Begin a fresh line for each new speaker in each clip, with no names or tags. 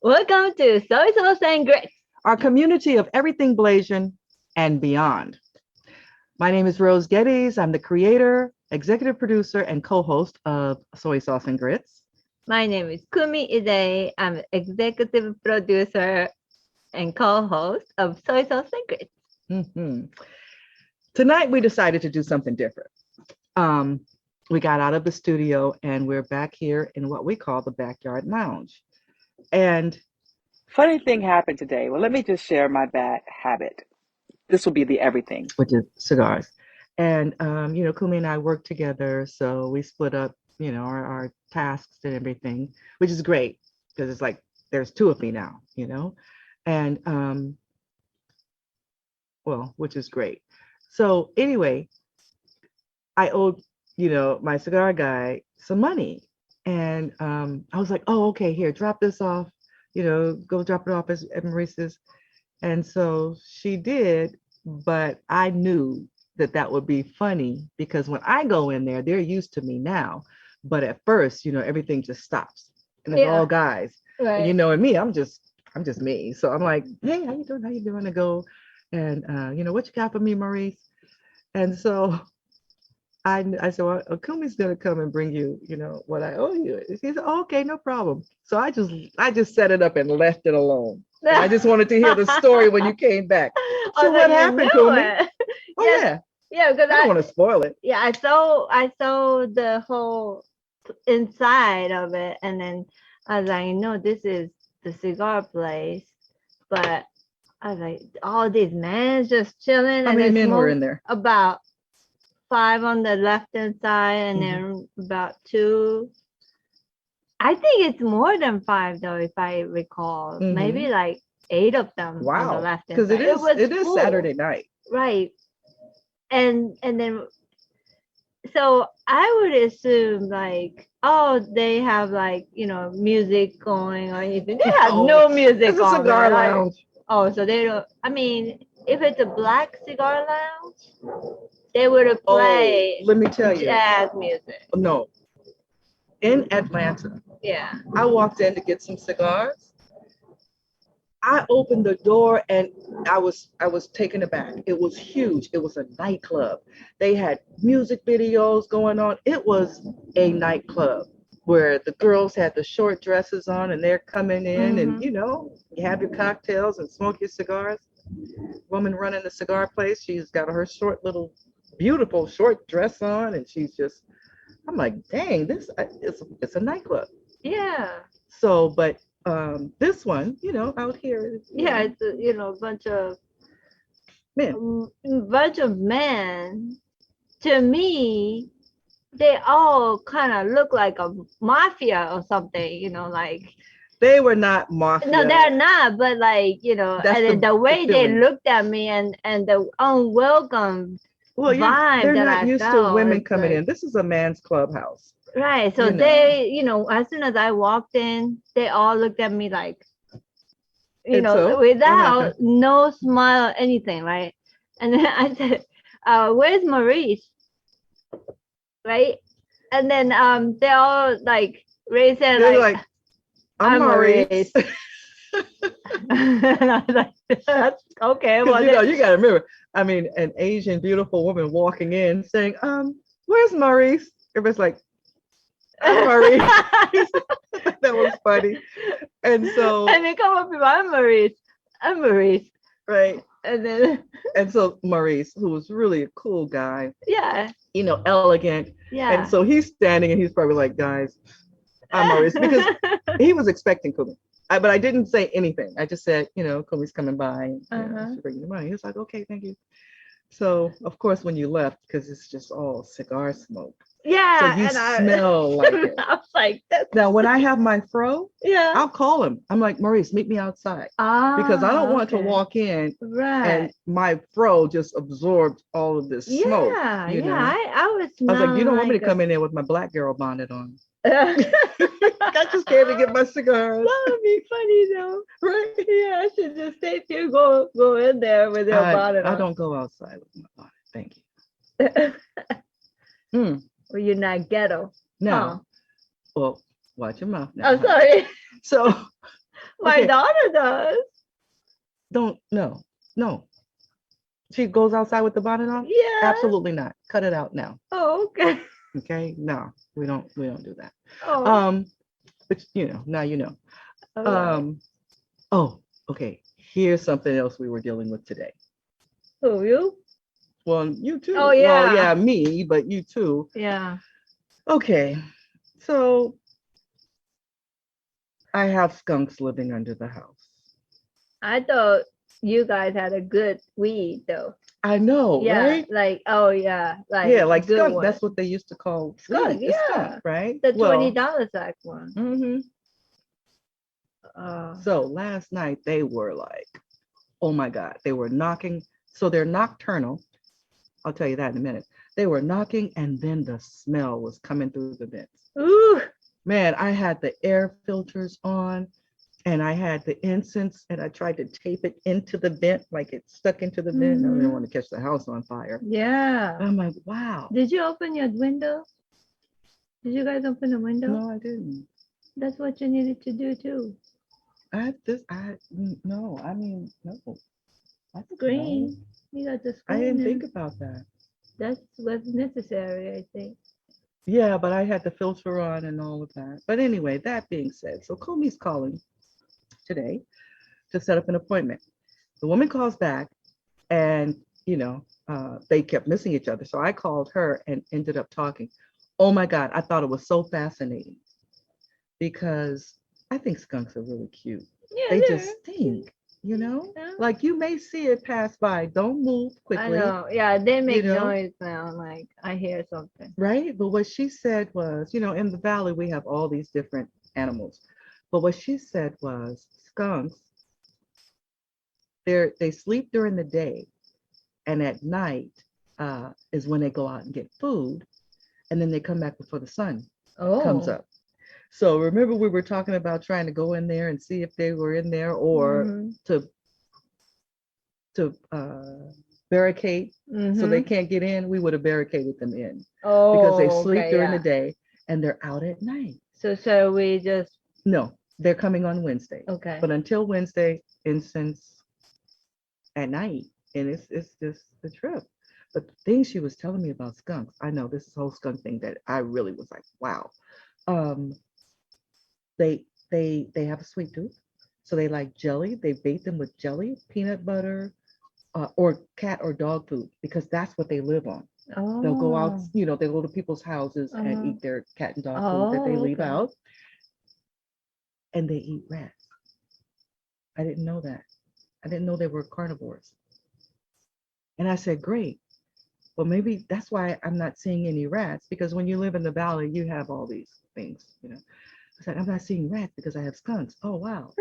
Welcome to Soy Sauce and Grits.
our community of everything Blasian and beyond. My name is Rose Geddes. I'm the creator, executive producer, and co-host of Soy Sauce and Grits.
My name is Kumi Idei. I'm executive producer and co-host of Soy Sauce and Grits.
Mhm. Tonight we decided to do something different. We got out of the studio and we're back here in what we call the backyard lounge. And
Funny thing happened today. Well, let me just share my bad habit. This will be the everything.
which is cigars. And Kumi and I work together, so we split up, our tasks and everything, which is great because it's like there's two of me now, and which is great. So anyway, I owed, my cigar guy some money, and I was like, oh, okay, here, drop this off, go drop it off at Maurice's. And so she did, but I knew that would be funny because when I go in there, they're used to me now. But at first, everything just stops and it's all guys.
Right.
And and me, I'm just me. So I'm like, hey, how you doing? How you doing? To go and what you got for me, Maurice? And so I said, well, Kumi's gonna come and bring you, what I owe you. She said, oh, okay, no problem. So I just set it up and left it alone. And I just wanted to hear the story when you came back. So what happened, Kumi? Oh yeah.
Yeah, because
I don't want to spoil it.
Yeah, I saw the whole inside of it, and then I was like, no, this is the cigar place, but I was like, all these men just chilling.
How
and
many
they
men were
smoke
in there?
About 5 on the left hand side, and then about 2. I think it's more than 5 though, if I recall. Maybe like 8 of them on the left hand side.
Because it is Saturday night.
Right. And then so I would assume like, oh, they have like, music going or anything. They have no music
It's a
on.
cigar lounge.
Oh, so they don't. I mean, if it's a black cigar lounge, they would have played
let me tell you.
jazz music.
No. In Atlanta.
Yeah.
I walked in to get some cigars. I opened the door and I was taken aback. It was huge. It was a nightclub. They had music videos going on. It was a nightclub where the girls had the short dresses on and they're coming in and you have your cocktails and smoke your cigars. Woman running the cigar place, she's got her short little beautiful short dress on and I'm like, dang, it's a nightclub.
Yeah.
So, but this one, out here.
It's a bunch of men. To me, they all kind of look like a mafia or something, like.
They were not mafia.
No, they're not. But like, and then the way they looked at me and the unwelcome vibe
they're
that
not
I
used
felt,
to women coming
like,
in. This is a man's clubhouse.
Right. So they, as soon as I walked in, they all looked at me like, without no smile or anything, right? And then I said, where's Maurice? Right? And then they all like raised their like, I'm Maurice. And I was like, that's okay. Well,
you gotta remember, I mean, an Asian beautiful woman walking in saying, where's Maurice? Everybody's like, I'm Maurice. That was funny. And
they come up with, I'm Maurice.
Right.
And
so Maurice, who was really a cool guy.
Yeah.
Elegant.
Yeah.
And so he's standing and he's probably like, guys, I'm Maurice, because he was expecting Kumi. But I didn't say anything. I just said, Kumi's coming by. She's bringing the money. He was like, okay, thank you. So, of course, when you left, because it's just all cigar smoke.
Yeah.
So you smell like it.
I was like,
now, when I have my fro,
yeah,
I'll call him. I'm like, Maurice, meet me outside. Because I don't want to walk in and my fro just absorbed all of this smoke.
Yeah,
I
was
like, you don't want me to come in there with my black girl bonnet on. I just came to get my cigars.
That would be funny though, right? Yeah, I should just say to you, go in there with your bonnet on.
I don't go outside with my bonnet. Thank you.
Well, you're not ghetto.
No.
Huh?
Well, watch your mouth now.
I'm sorry.
So
My
Okay.
daughter does.
No. She goes outside with the bonnet on?
Yeah.
Absolutely not. Cut it out now.
Oh, okay.
Okay? No, we don't do that.
Oh,
But now you know.
all right.
Oh, okay. Here's something else we were dealing with today.
Who, you?
Well, you too.
Oh,
Well,
yeah.
yeah, me, but you too.
Yeah.
Okay. So I have skunks living under the house.
I thought you guys had a good weed, though.
I know,
Yeah,
right?
like, oh, yeah, like
Yeah, like
good
skunk.
one.
That's what they used to call
Skunk,
weed, the skunk,
yeah.
right?
The
Well,
$20 sack one.
So last night they were like, oh my God, they were knocking. So they're nocturnal. I'll tell you that in a minute. They were knocking, and then the smell was coming through the vents.
Ooh.
Man, I had the air filters on, and I had the incense, and I tried to tape it into the vent, like it stuck into the vent. I didn't want to catch the house on fire.
Yeah.
I'm like, wow.
Did you open your window? Did you guys open the window?
No, I didn't.
That's what you needed to do too.
No. That's
Screen. You got the screen.
I didn't
there.
think about that.
That's what's necessary, I think.
Yeah, but I had the filter on and all of that. But anyway, that being said, so Kumi's calling today to set up an appointment. The woman calls back, and they kept missing each other. So I called her and ended up talking. Oh my God, I thought it was so fascinating because I think skunks are really cute.
Yeah,
They
they're
just stink,
Yeah.
like you may see it pass by. Don't move
I
quickly,
know. Yeah, they make
know?
noise now. Like I hear something.
right? But what she said was, in the valley, we have all these different animals. But what she said was skunks, they sleep during the day, and at night is when they go out and get food, and then they come back before the sun comes
Oh.
up. So remember we were talking about trying to go in there and see if they were in there, or
Mhm.
to barricade so they
Mhm.
can't get in. We would have barricaded them in because they
Oh,
sleep
okay,
during
yeah.
the day and they're out at night.
So we just
No, they're coming on Wednesday.
okay.
But until Wednesday, incense at night, and it's just the trip. But the thing she was telling me about skunks, I know this whole skunk thing that I really was like, wow. Um, they have a sweet tooth, so they like jelly. They bait them with jelly, peanut butter, or cat or dog food, because that's what they live on. They'll go out,
Oh.
they go to people's houses and
Uh-huh.
eat their cat and dog food that they
Oh,
leave
okay.
out, and they eat rats. I didn't know that. I didn't know they were carnivores. And I said, great. Well, maybe that's why I'm not seeing any rats, because when you live in the valley, you have all these things. I said, I'm not seeing rats because I have skunks. Oh, wow.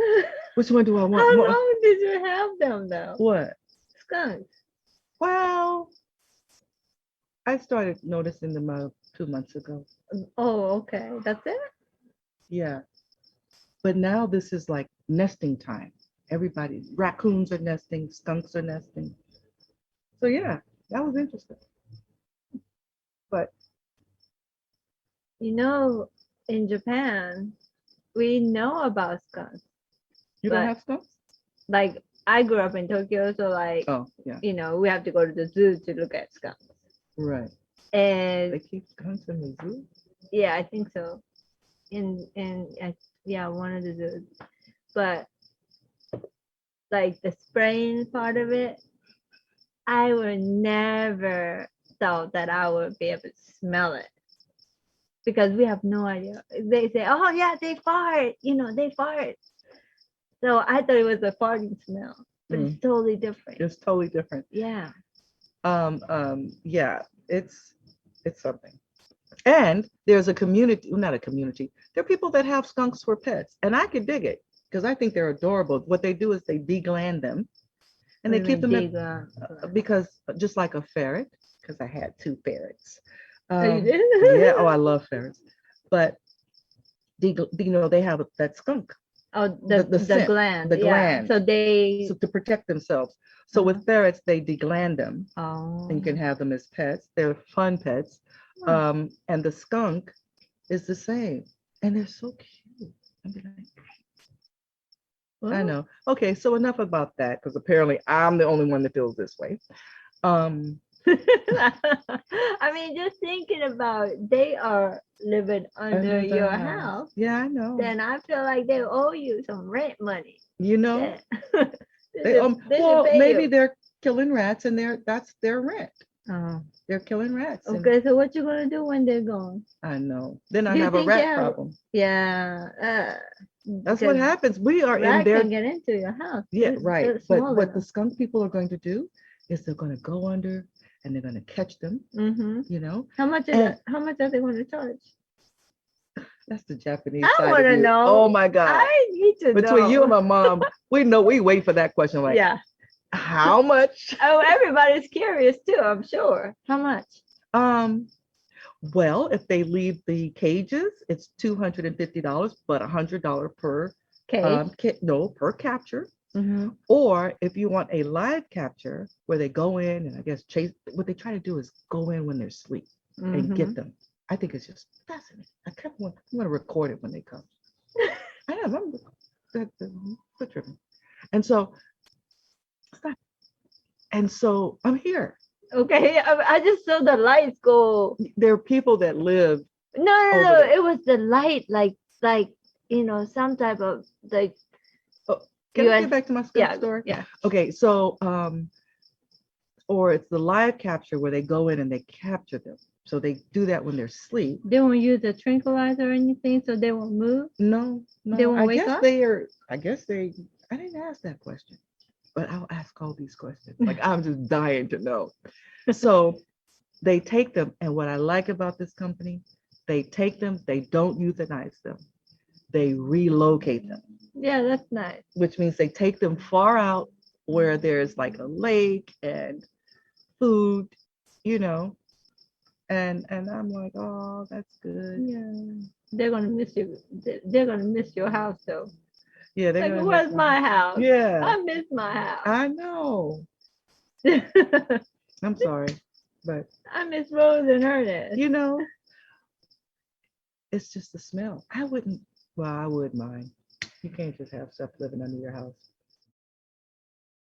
Which one do I want
How
more?
long did you have them though?
What?
Skunks.
Well, I started noticing them 2 months ago.
Oh, okay. That's it?
Yeah. But now this is like nesting time. Raccoons are nesting, skunks are nesting. So yeah, that was interesting. But
In Japan, we know about skunks.
you don't
But
have skunks?
like I grew up in Tokyo, so
Oh, yeah.
we have to go to the zoo to look at skunks.
Right.
And
They keep skunks in the zoo?
yeah, I think so. One of the zoos. But like the spraying part of it, I would never thought that I would be able to smell it because we have no idea. They say, "Oh yeah, they fart," they fart. So I thought it was a farting smell, but it's totally different.
It's totally different.
Yeah.
Yeah, it's something. And there's a community, well, not a community. There are people that have skunks for pets, and I could dig it because I think they're adorable. What they do is they degland them, and they keep them because just like a ferret, because I had 2 ferrets.
Oh, you did?
Yeah. Oh, I love ferrets, but they have that skunk.
Oh,
the scent,
gland.
the
Yeah.
gland.
So
to protect themselves. So with ferrets, they degland them.
Oh.
And you can have them as pets. They're fun pets. And the skunk is the same, and they're so cute. I mean, I know. Okay, so enough about that because apparently I'm the only one that feels this way.
I mean, just thinking about they are living under
Under the
your
house.
house,
Yeah, I know.
then I feel like they owe you some rent money.
You know,
That-
they
they should
well
pay
maybe
you.
they're killing rats and that's their rent.
Oh,
They're killing rats. And
okay, so what you gonna do when they're gone?
I know. Then I
Do you
have a
think they
rat
have-
problem.
Yeah,
That's what
because
happens. We are in
rat
their
can get into your house.
yeah,
They're
right. But
small
what the
enough.
skunk people are going to do is they're going to go under and they're going to catch them, you know.
How much is
And-
it? How much are they going to charge?
That's the Japanese
I
side
want
of
to
you.
know.
Oh my God.
I need to
Between
know.
you and my mom, we wait for that question. Like,
Yeah.
how much?
Oh, everybody's curious too, I'm sure. How much?
Well, if they leave the cages, it's $250, but $100 per
Okay.
per capture.
Mm-hmm.
Or if you want a live capture where they go in and I guess chase, what they try to do is go in when they're asleep and get them. I think it's just fascinating. I'm going to record it when they come. I am. I'm tripping. And so, stop. And so I'm here.
Okay, I just saw the lights go.
There are people that live.
No,
over there.
it was the light, like some type of like.
Can I get back to my skunk
Yeah,
story?
yeah.
Okay, so or it's the live capture where they go in and they capture them. So they do that when they're asleep.
They won't use a tranquilizer or anything, so they won't move.
No.
They won't wake up?
I didn't ask that question, but I'll ask all these questions. Like I'm just dying to know. So they take them, and what I like about this company, they take them, they don't euthanize them. They relocate them.
Yeah, that's nice.
Which means they take them far out where there's like a lake and food, and I'm like, oh, that's good.
Yeah, they're gonna miss you. They're gonna miss your house though.
Yeah, they're
Like,
gonna
where's
miss
my house?
Yeah,
I miss my house.
I know. I'm sorry, but
I miss Rose and Ernest.
It's just the smell. I would mind. You can't just have stuff living under your house.